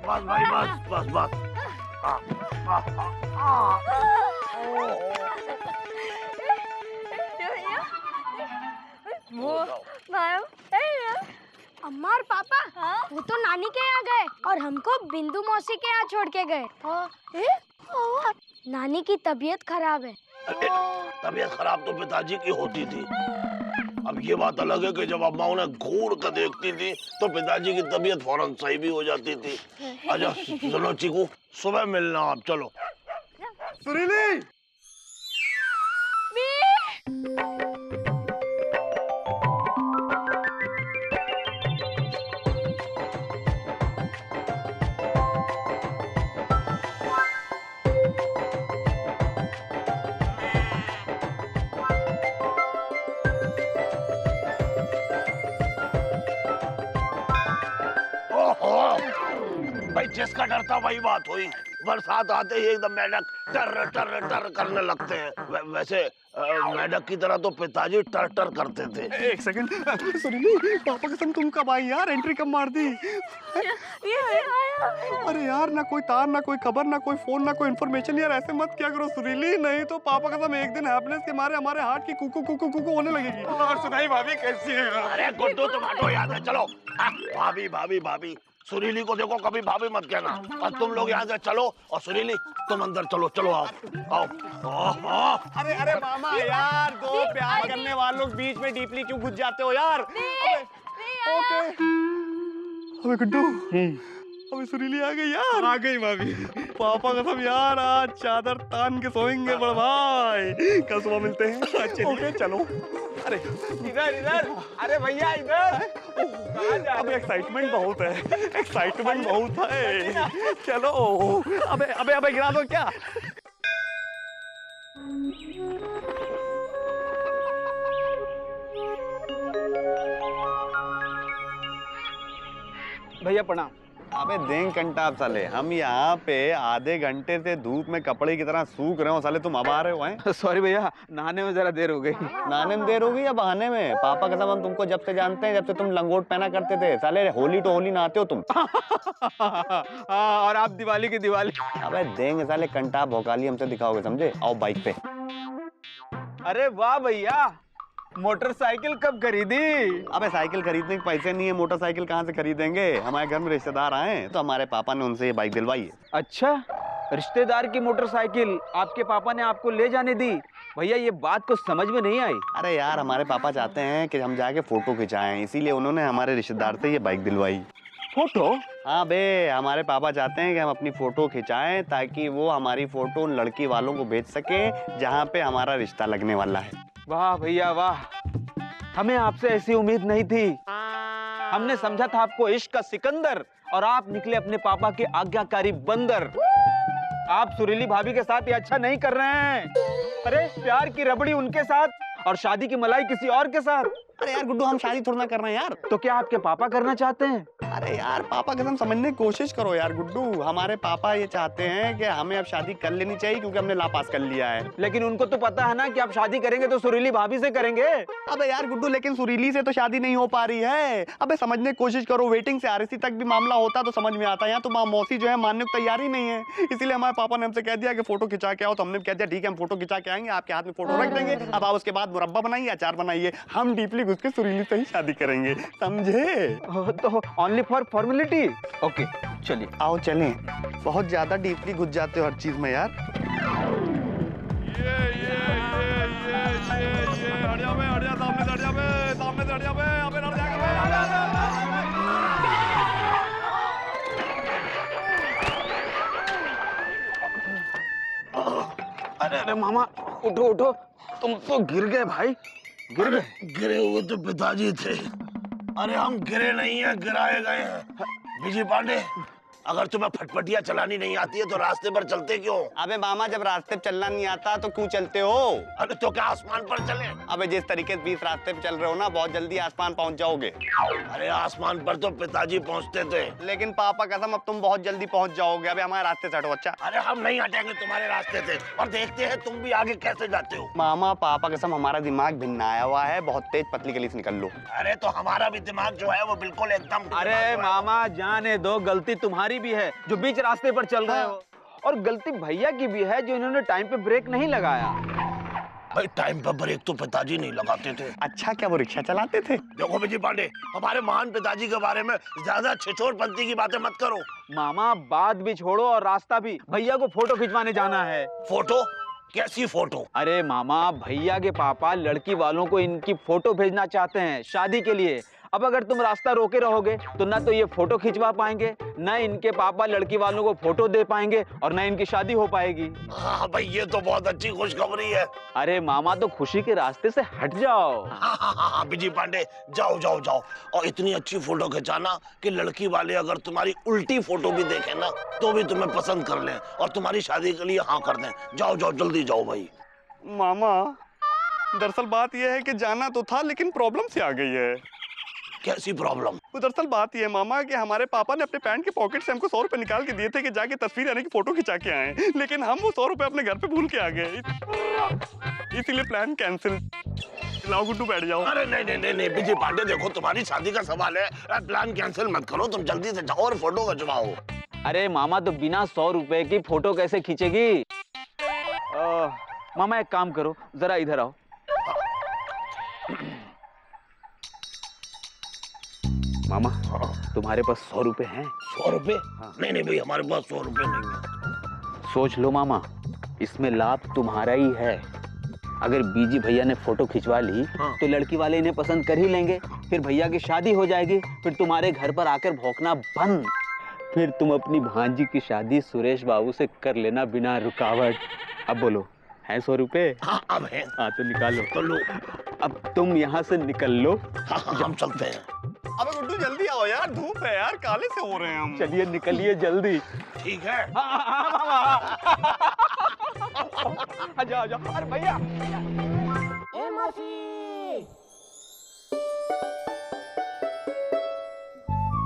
बस भाई बस। अम्मा और पापा वो तो नानी के यहाँ गए और हमको बिंदु मौसी के यहाँ छोड़ के गए। नानी की तबीयत खराब है। तबीयत खराब तो पिताजी की होती थी। अब ये बात अलग है कि जब अम्मा उन्हें घूर कर देखती थी तो पिताजी की तबीयत फौरन सही भी हो जाती थी। अच्छा सुनो चीकू, सुबह मिलना आप, चलो। सुरीली भाई जिसका डर था वही बात हुई। बरसात आते ही एकदम मेढक टर टर टर करने लगते हैं। वैसे मेढक की तरह तो पिताजी टर टर करते थे। एक सेकंड सुरीली, पापा कसम तुम कब आई यार? एंट्री कब मार दी? अरे यार ना कोई तार, ना कोई खबर, ना कोई फोन, ना कोई इन्फॉर्मेशन। यार ऐसे मत क्या करो सुरीली, नहीं तो पापा कसम एक दिन हैप्पीनेस के मारे हमारे हार्ट की कुकू कुकू कुकू होने लगेगी। और सुनाई भाभी कैसी है? अरे गुड्डू तुम हटो यहाँ से, चलो। भाभी भाभी भाभी, सुरीली को देखो कभी भाभी मत कहना। और तुम लोग यहाँ से चलो और सुरीली तुम अंदर चलो। चलो आओ। अरे अरे मामा यार, दो प्यार करने वाले लोग बीच में डीपली क्यों घुस जाते हो यार? ओके अबे गुड्डू, अबे सुरीली आ गई यार। आ गई भाभी। पापा कसम यार आज चादर तान के सोएंगे बड़ भाई। कल सुबह मिलते हैं। ओके चलो। अरे इधर अरे भैया इधर। अबे एक्साइटमेंट बहुत है, एक्साइटमेंट बहुत है। चलो। अबे अबे अबे गिरा दो क्या? भैया प्रणाम। अबे दें कंटाप साले, हम यहाँ पे आधे घंटे से धूप में कपड़े की तरह सूख रहे हो साले, तुम अब आ रहे हो हैं? सॉरी भैया, नहाने में जरा देर हो गई। नहाने में देर हो गई या बहाने में? पापा कसम हम तुमको जब से जानते हैं, जब से तुम लंगोट पहना करते थे साले, होली तो होली नहाते हो तुम। और आप दिवाली की दिवाली। अबे देंगे साले कंटाप भौकाली हमसे दिखाओगे, समझे? आओ बाइक पे। अरे वाह भैया, मोटरसाइकिल कब खरीदी? अबे साइकिल खरीदने के पैसे नहीं है, मोटरसाइकिल कहाँ से खरीदेंगे? हमारे घर में रिश्तेदार आए तो हमारे पापा ने उनसे ये बाइक दिलवाई है। अच्छा, रिश्तेदार की मोटरसाइकिल आपके पापा ने आपको ले जाने दी? भैया ये बात को समझ में नहीं आई। अरे यार हमारे पापा चाहते हैं कि हम जाके फोटो खिंचाएं, इसीलिए उन्होंने हमारे रिश्तेदार से ये बाइक दिलवाई। फोटो? हाँ बे, हमारे पापा चाहते हैं कि हम अपनी फोटो खिंचाएं ताकि वो हमारी फोटो उन लड़की वालों को भेज सके जहाँ पे हमारा रिश्ता लगने वाला है। वाह भैया वाह, हमें आपसे ऐसी उम्मीद नहीं थी। हमने समझा था आपको इश्क का सिकंदर और आप निकले अपने पापा के आज्ञाकारी बंदर। आप सुरीली भाभी के साथ ये अच्छा नहीं कर रहे हैं। अरे प्यार की रबड़ी उनके साथ और शादी की मलाई किसी और के साथ। अरे यार गुड्डू, हम शादी थोड़ा ना कर रहे हैं यार। तो क्या आपके पापा करना चाहते हैं? अरे यार पापा कसम समझने की कोशिश करो यार गुड्डू, हमारे पापा ये चाहते हैं कि हमें अब शादी कर लेनी चाहिए क्योंकि हमने लापास कर लिया है। लेकिन उनको तो पता है ना कि आप शादी करेंगे तो सुरीली भाभी से करेंगे। अबे यार गुड्डू, लेकिन सुरीली से तो शादी नहीं हो पा रही है। अबे समझने की कोशिश करो, वेटिंग से आरसी तक भी मामला होता तो समझ में आता है। यहाँ तो मौसी जो है मानने को तैयार ही नहीं है, इसीलिए हमारे पापा ने हमसे कह दिया कि फोटो खिंचा के आओ। तो हमने कह दिया ठीक है, हम फोटो खिंचा के आएंगे, आपके हाथ में फोटो रख देंगे। अब आप उसके बाद मुरब्बा बनाइए, अचार बनाइए, हम डीपली घुस के सुरीली से ही शादी करेंगे, समझे? तो ओनली फॉर फॉर्मेलिटी। ओके चलिए। आओ चलें, बहुत ज्यादा डीपली घुस जाते हो हर चीज में यार। अरे अरे मामा उठो उठो, तुम तो गिर गए भाई। गिर गए? गिरे हुए तो पिताजी थे। अरे हम गिरे नहीं है, गिराए गए हैं। विजय पांडे, अगर तुम्हें फटफटिया चलानी नहीं आती है तो रास्ते पर चलते क्यों? अबे मामा, जब रास्ते पे चलना नहीं आता तो क्यों चलते हो? अरे तो क्या आसमान पर चले? अबे जिस तरीके से बीच रास्ते पे चल रहे हो ना, बहुत जल्दी आसमान पहुंच जाओगे। अरे आसमान पर तो पिताजी पहुंचते थे। लेकिन पापा कसम, अब तुम बहुत जल्दी पहुंच जाओगे। अबे हमारे रास्ते से हटो अच्छा। अरे हम नहीं हटेंगे तुम्हारे रास्ते से, और देखते हैं तुम भी आगे कैसे जाते हो। मामा पापा कसम, हमारा दिमाग भिन्न आया हुआ है, बहुत तेज पतली गली से निकल लो। अरे तो हमारा भी दिमाग जो है वो बिल्कुल एकदम। अरे मामा जाने दो, गलती तुम्हारी भी है जो बीच रास्ते पर चल रहे हो, और गलती भैया की भी है जो इन्होंने टाइम पे ब्रेक नहीं लगाया। भाई टाइम पर ब्रेक तो पिताजी नहीं लगाते थे। अच्छा, क्या वो रिक्शा चलाते थे? देखो विजय पांडे, हमारे महान पिताजी के बारे में ज्यादा छिछोरपंती की बातें मत करो। मामा बात भी छोड़ो और रास्ता भी, भैया को फोटो खिंचवाने जाना है। फोटो? कैसी फोटो? अरे मामा, भैया के पापा लड़की वालों को इनकी फोटो भेजना चाहते हैं शादी के लिए। अब अगर तुम रास्ता रोके रहोगे तो ना तो ये फोटो खिंचवा पाएंगे, ना इनके पापा लड़की वालों को फोटो दे पाएंगे, और ना इनकी शादी हो पाएगी। हाँ भाई, ये तो बहुत अच्छी खुशखबरी है। अरे मामा, तो खुशी के रास्ते से हट जाओ। हाँ विजय पांडे, जाओ जाओ जाओ, और इतनी अच्छी फोटो खिंचाना कि लड़की वाले अगर तुम्हारी उल्टी फोटो भी देखें ना तो भी तुम्हें पसंद कर लें और तुम्हारी शादी के लिए हाँ कर दें। जाओ जाओ, जल्दी जाओ भाई। मामा दरअसल बात यह है कि जाना तो था, लेकिन प्रॉब्लम से आ गई है। कैसी प्रॉब्लम? वो दरअसल बात यह है मामा कि हमारे पापा ने अपने पैंट के पॉकेट से हमको 100 रुपए निकाल के दिए थे कि जाके तस्वीर यानी कि फोटो खिंचा के आए, लेकिन हम वो 100 रुपए अपने घर पे भूल के आ गए, इसीलिए प्लान कैंसिल। लाओ गुड्डू, बैठ जाओ। अरे नहीं नहीं नहीं नहीं विजय पांडे, देखो तुम्हारी शादी का सवाल है, प्लान कैंसिल मत करो, तुम जल्दी से जाओ और फोटो खिंचवाओ। अरे मामा, तो बिना 100 रुपए की फोटो कैसे खींचेगी? मामा एक काम करो, जरा इधर आओ। मामा तुम्हारे पास 100 रुपए हैं? 100 रुपए? हाँ। नहीं नहीं भाई, हमारे पास 100 रुपए नहीं है। सोच लो मामा, इसमें लाभ तुम्हारा ही है। अगर बीजी भैया ने फोटो खिंचवा ली हाँ। तो लड़की वाले इन्हें पसंद कर ही लेंगे, फिर भैया की शादी हो जाएगी, फिर तुम्हारे घर पर आकर भौंकना बंद, फिर तुम अपनी भांजी की शादी सुरेश बाबू से कर लेना बिना रुकावट। अब बोलो, है 100 रुपए? हाँ अब है। हाँ तो निकालो। तो लो। अब तुम यहाँ से निकल लो। हाँ हाँ, हम चलते हैं। अबे गुड्डू जल्दी आओ यार, धूप है यार, काले से हो रहे हैं हम। चलिए निकलिए जल्दी। ठीक है। आजा आजा। अरे भैया,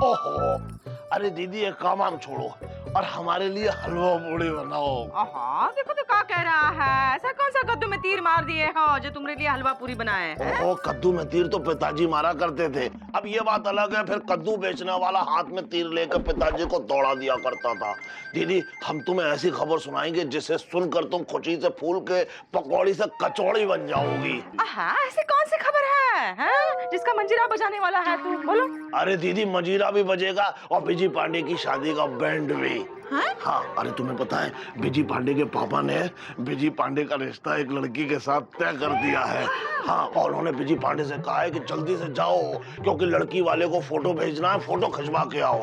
ओहो, अरे दीदी एक काम आप छोड़ो और हमारे लिए हलवा पूड़ी बनाओ। आहा, देखो तो क्या कह रहा है। ऐसा कौन सा कद्दू में तीर मार दिए हो जो तुमरे लिए हलवा पूरी बनाए हैं? ओहो, कद्दू में तीर तो पिताजी मारा करते थे। अब ये बात अलग है, फिर कद्दू बेचने वाला हाथ में तीर लेकर पिताजी को दौड़ा दिया करता था। दीदी, हम तुम्हें ऐसी खबर सुनाएंगे जिसे सुनकर तुम खुशी से फूल के पकौड़ी से कचौड़ी बन जाओगी। आहा, ऐसी कौन सी खबर है, हैं? जिसका मंजीरा बजाने वाला है तू, बोलो। अरे दीदी, मजीरा भी बजेगा और विजय पांडे की शादी का बैंड भी। हाँ, अरे तुम्हें पता है विजय पांडे के पापा ने विजय पांडे का रिश्ता एक लड़की के साथ तय कर दिया है। हाँ, और उन्होंने विजय पांडे से कहा है कि जल्दी से जाओ क्योंकि लड़की वाले को फोटो भेजना है, फोटो खिंचवा के आओ।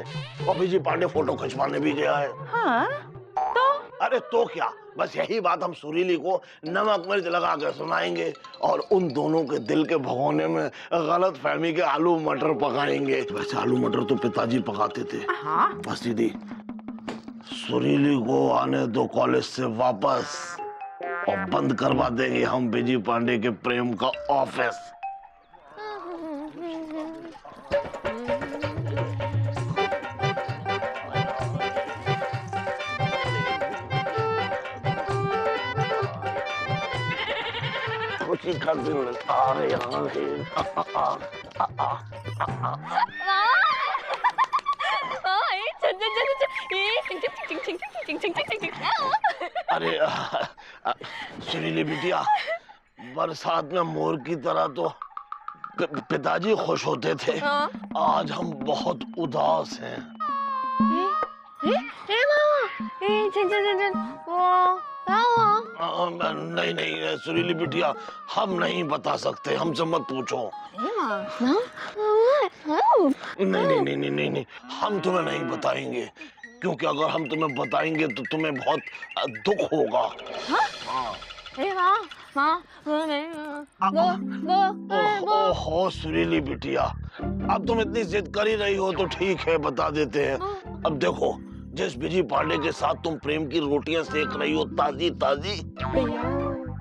और विजय पांडे फोटो खिंचवाने भी गया है। हाँ, तो अरे तो क्या, बस यही बात हम सुरीली को नमक मिर्च लगा के सुनाएंगे और उन दोनों के दिल के भगोने में गलत फहमी के आलू मटर पकाएंगे। वैसे आलू मटर तो पिताजी पकाते थे। हाँ, बस दीदी, सुरीली को आने दो कॉलेज से वापस और बंद करवा देंगे हम विजय पांडे के प्रेम का ऑफिस। खुशी का दिन आ रहा अरे सुरीली बिटिया, बरसात में मोर की तरह तो पिताजी खुश होते थे। आज हम बहुत उदास हैं। नहीं नहीं सुरीली बिटिया, हम नहीं बता सकते, हमसे मत पूछो। नहीं नहीं नहीं नहीं नहीं नहीं, हम तुम्हें नहीं बताएंगे क्योंकि अगर हम तुम्हें बताएंगे तो तुम्हें बहुत दुख होगा। ओहो सुरीली बिटिया, अब तुम इतनी जिद कर ही रही हो तो ठीक है, बता देते हैं। अब देखो, जिस बिजी पांडे के साथ तुम प्रेम की रोटियां सेक रही हो ताजी ताजी,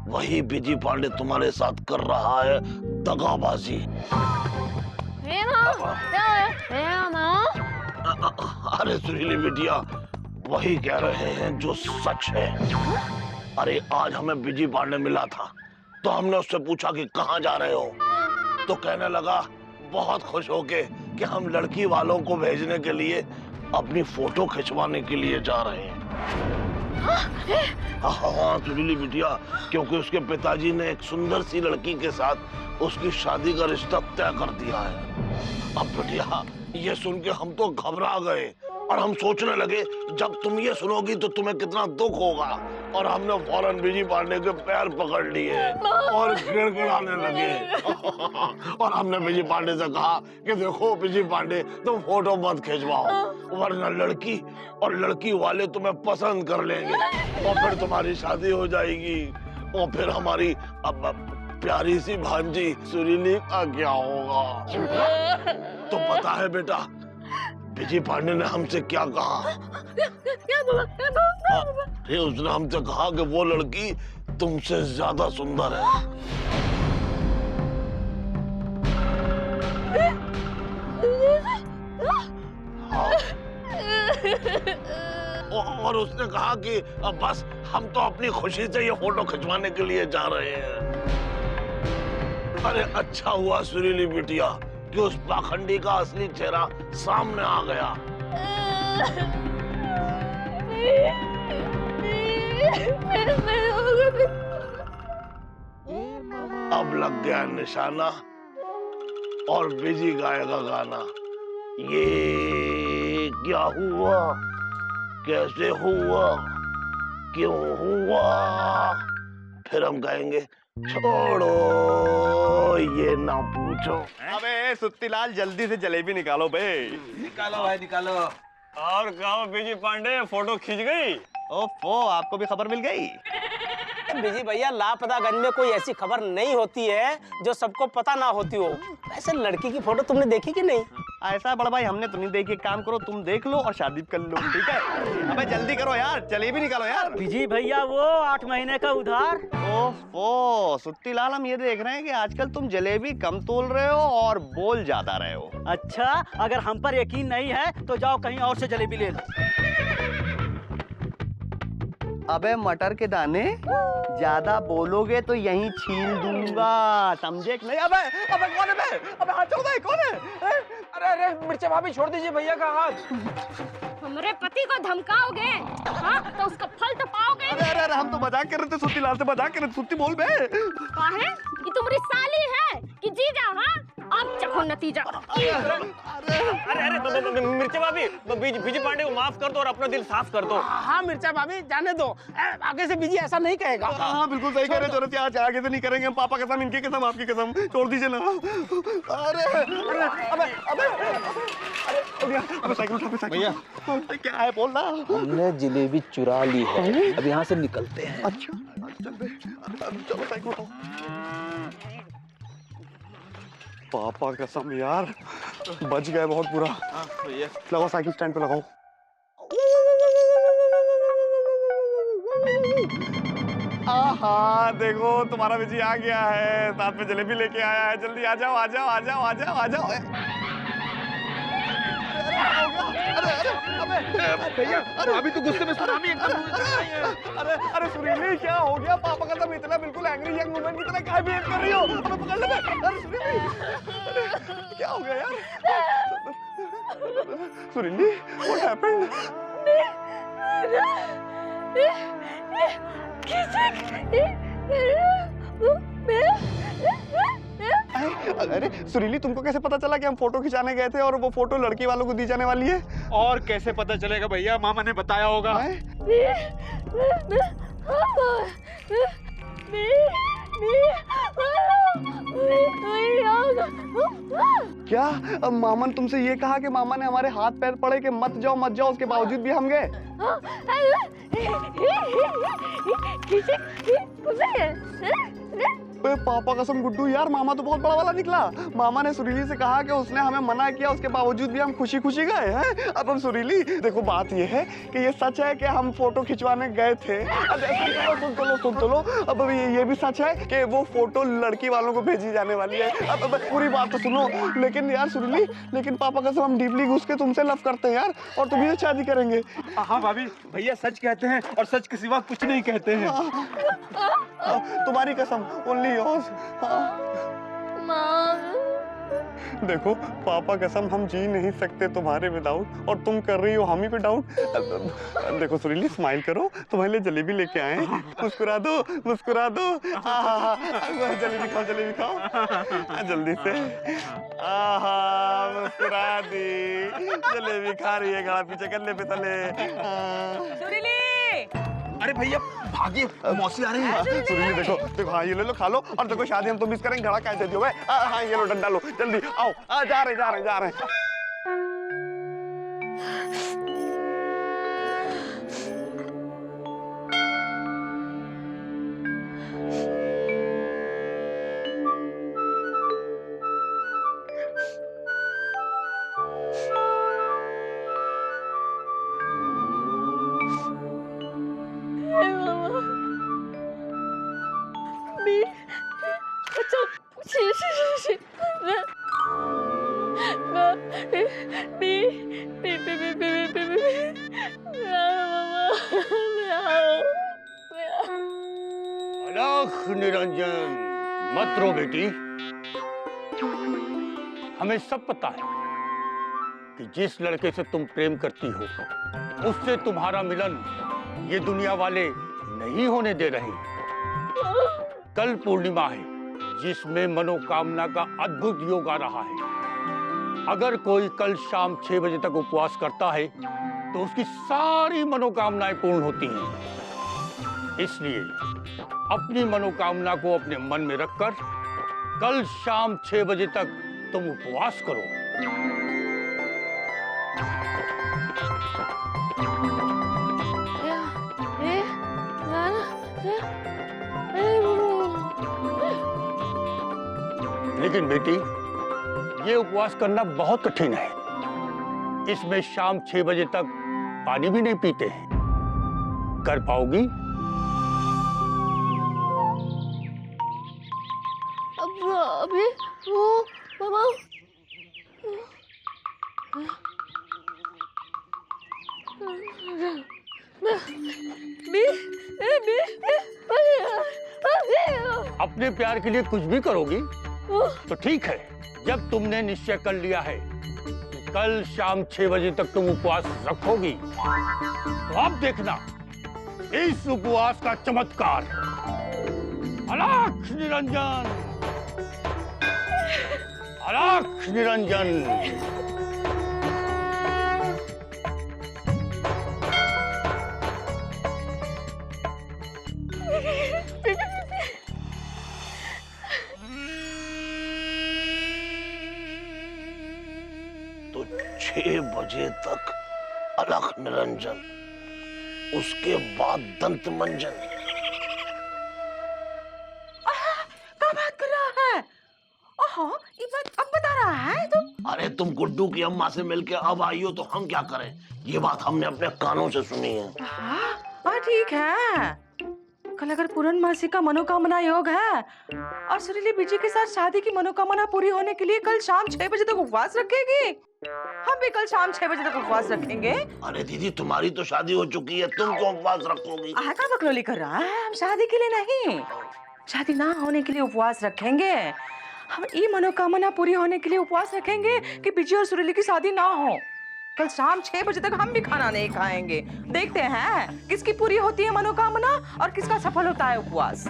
वही बिजी पांडे तुम्हारे साथ कर रहा है दगाबाजी। अरे सुरीली बिटिया, वही कह रहे हैं जो सच है। अरे आज हमें बिजी पांडे मिला था, तो हमने उससे पूछा कि कहाँ जा रहे हो, तो कहने लगा बहुत खुश होके कि हम लड़की वालों को भेजने के लिए अपनी फोटो खिंचवाने के लिए जा रहे हैं। हाँ सुरीली बिटिया, क्योंकि उसके पिताजी ने एक सुंदर सी लड़की के साथ उसकी शादी का रिश्ता तय कर दिया है। अब बिटिया ये सुन के हम तो घबरा गए और हम सोचने लगे जब तुम ये सुनोगी तो तुम्हें कितना दुख होगा, और हमने फौरन बिजी पांडे के पैर पकड़ लिए और गिड़गिड़ाने लगे। और हमने बिजी पांडे से कहा कि देखो बिजी पांडे, तुम फोटो मत खिंचवाओ, वरना लड़की और लड़की वाले तुम्हें पसंद कर लेंगे और फिर तुम्हारी शादी हो जाएगी, और फिर हमारी अब प्यारी सी भांजी सुरीली का क्या होगा। तो पता है बेटा बिजी पांडे ने हमसे क्या कहा? उसने हमसे कहा कि वो लड़की तुमसे ज्यादा सुंदर है। हाँ। और उसने कहा कि अब बस हम तो अपनी खुशी से ये फोटो खिंचवाने के लिए जा रहे हैं। अरे अच्छा हुआ सुरीली बिटिया कि उस पाखंडी का असली चेहरा सामने आ गया। अब लग गया निशाना और बिजी गाएगा गाना। ये क्या हुआ, कैसे हुआ, क्यों हुआ, फिर हम गाएंगे छोड़ो ये ना पूछो। अबे सुत्तीलाल, जल्दी से जलेबी निकालो बे। निकालो भाई निकालो। और कहो बिजी पांडे, फोटो खींच गई? ओफो, आपको भी खबर मिल गई? बिजी भैया, लापतागंज में कोई ऐसी खबर नहीं होती है जो सबको पता ना होती हो। वैसे लड़की की फोटो तुमने देखी कि नहीं? ऐसा बड़ा भाई, हमने तो नहीं देखी। काम करो, तुम देख लो और शादी कर लो, ठीक है? अबे जल्दी करो यार, जलेबी निकालो यार। बिजी भैया, वो 8 महीने का उधार। ओफो सुत्तीलाल, हम ये देख रहे हैं कि आजकल तुम जलेबी कम तोल रहे हो और बोल ज्यादा रहे हो। अच्छा, अगर हम पर यकीन नहीं है तो जाओ कहीं और से जलेबी ले लो। अबे मटर के दाने, ज्यादा बोलोगे तो यहीं छील दूंगा, समझे कि नहीं? अबे अबे कौन है बे? अबे हाथ छोड़ दे, कौन है? अरे अरे मिर्चा भाभी, छोड़ दीजिए भैया का हाथ। हमारे पति को धमकाओगे, हाँ, तो उसका फल तो पाओगे। अरे अरे हम तो मजाक कर रहे थे, सुत्तीलाल से मजाक कर रहे थे। सुत्ती बोल बे। कहा है कि तुम्हारी साली है कि जीजा? हाँ, अब चखो नतीजा। अरे मिर्चा भाभी, बिजी पांडे को माफ कर दो और अपना दिल साफ कर दो। हाँ मिर्चा भाभी, जाने दो, आगे से बिजी ऐसा नहीं कहेगा। हाँ बिल्कुल सही कह रहे हो। आज आगे से नहीं करेंगे हम, पापा कसम, इनकी कसम, आपकी कसम, छोड़ दीजिए ना। अरे अरे अबे अबे अबे साइकिल उठा साइकिल। भैया क्या है, बोल ना। हमने जलेबी चुरा ली है, अब यहाँ से निकलते हैं। अच्छा चलो साइकिल उठाओ। पापा कसम यार, बच गए बहुत बुरा। लगाओ साइकिल स्टैंड पे लगाओ। आहा देखो तुम्हारा बिजी आ गया है, साथ में जलेबी लेके आया है। जल्दी आ जाओ आ जाओ आ जाओ आ जाओ आ जाओ। भैया अरे अभी तो गुस्से में सुनामी एकदम। अरे अरे सुरीली, क्या हो गया? पापा का तुम इतना बिल्कुल एंग्री यंग वुमन की तरह क्या बिहेव कर रही हो? हमें पकड़ ले। अरे सुरीली, क्या हो गया यार? सुरीली, व्हाट हैपेंड? अरे सुरीली, तुमको कैसे पता चला कि हम फोटो खिंचाने गए थे और वो फोटो लड़की वालों को दी जाने वाली है? और कैसे पता चलेगा भैया, मामा ने बताया होगा। क्या अब मामा ने तुमसे ये कहा कि मामा ने हमारे हाथ पैर पड़े कि मत जाओ, उसके बावजूद भी हम गए? पापा कसम गुड्डू यार, मामा तो बहुत बड़ा वाला निकला। मामा ने सुरीली से कहा कि उसने हमें मना किया, उसके बावजूद भी हम खुशी खुशी गए हैं। अब हम सुरीली देखो, बात ये है कि ये सच है कि हम फोटो खिंचवाने गए थे। अब सुन तो लो। अब ये भी सच है कि वो फोटो लड़की वालों को भेजी जाने वाली है। अब पूरी बात तो सुनो। लेकिन यार सुरीली, लेकिन पापा कसम हम डीपली घुस के तुमसे लव करते हैं यार, और तुम्हें शादी करेंगे। हाँ भाभी, भैया सच कहते हैं और सच के सिवा कुछ नहीं कहते हैं। तुम्हारी कसम, ओनली योर्स। देखो पापा कसम, हम जी नहीं सकते तुम्हारे विदाउट, और तुम कर रही हो हम ही पे डाउट। देखो सुरीली, स्माइल करो, तुम्हारे लिए जलेबी लेके आए। मुस्कुरा दो, मुस्कुरा दो। जलेबी खाओ, जलेबी खाओ जल्दी से। मुस्कुरा दी, जलेबी खा रही है, गला पीछे कर ले पे तले। सुरीली, अरे भैया भागिए, मौसी आ रही है। सुरीली देखो देखो, हाँ ये ले लो, खा लो। और देखो शादी हम तो मिस करेंगे, घड़ा कैसे दियो। हाँ ये लो, डंडा लो, जल्दी आओ। जा रहे जा रहे जा रहे। अलख निरंजन, मत रो बेटी। हमें सब पता है कि जिस लड़के से तुम प्रेम करती हो, उससे तुम्हारा मिलन ये दुनिया वाले नहीं होने दे रहे। कल पूर्णिमा है, जिसमें मनोकामना का अद्भुत योग आ रहा है। अगर कोई कल शाम 6 बजे तक उपवास करता है तो उसकी सारी मनोकामनाएं पूर्ण होती हैं। इसलिए अपनी मनोकामना को अपने मन में रखकर कल शाम 6 बजे तक तुम उपवास करो। लेकिन बेटी, ये उपवास करना बहुत कठिन है। इसमें शाम 6 बजे तक पानी भी नहीं पीते हैं। कर पाओगी? अभी वो मामा अपने प्यार के लिए कुछ भी करोगी तो ठीक है। जब तुमने निश्चय कर लिया है कि कल शाम 6 बजे तक तुम उपवास रखोगी, तो अब देखना इस उपवास का चमत्कार। अलख निरंजन, अलख निरंजन। तो 6 बजे तक अलख निरंजन, उसके बाद दंत मंजन। क्या बात कर रहा है? ओहो, ये बात अब बता रहा है तुम? अरे तुम गुड्डू की अम्मा से मिलके अब आई हो तो हम क्या करें? ये बात हमने अपने कानों से सुनी है। हाँ ठीक है। कल अगर पूर्णमासी का मनोकामना योग है और सुरीली बीजी के साथ शादी की मनोकामना पूरी होने के लिए कल शाम 6 बजे तक उपवास रखेगी, हम भी कल शाम 6 बजे तक उपवास रखेंगे। अरे दीदी, तुम्हारी तो शादी हो चुकी है, तुम क्यों उपवास रखोगी? क्या बकलोली कर रहा है? हम शादी के लिए नहीं, शादी ना होने के लिए उपवास रखेंगे। हम ये मनोकामना पूरी होने के लिए उपवास रखेंगे कि बीजी और सुरीली की शादी ना हो। कल शाम 6 बजे तक हम भी खाना नहीं खाएंगे। देखते हैं किसकी पूरी होती है मनोकामना और किसका सफल होता है उपवास।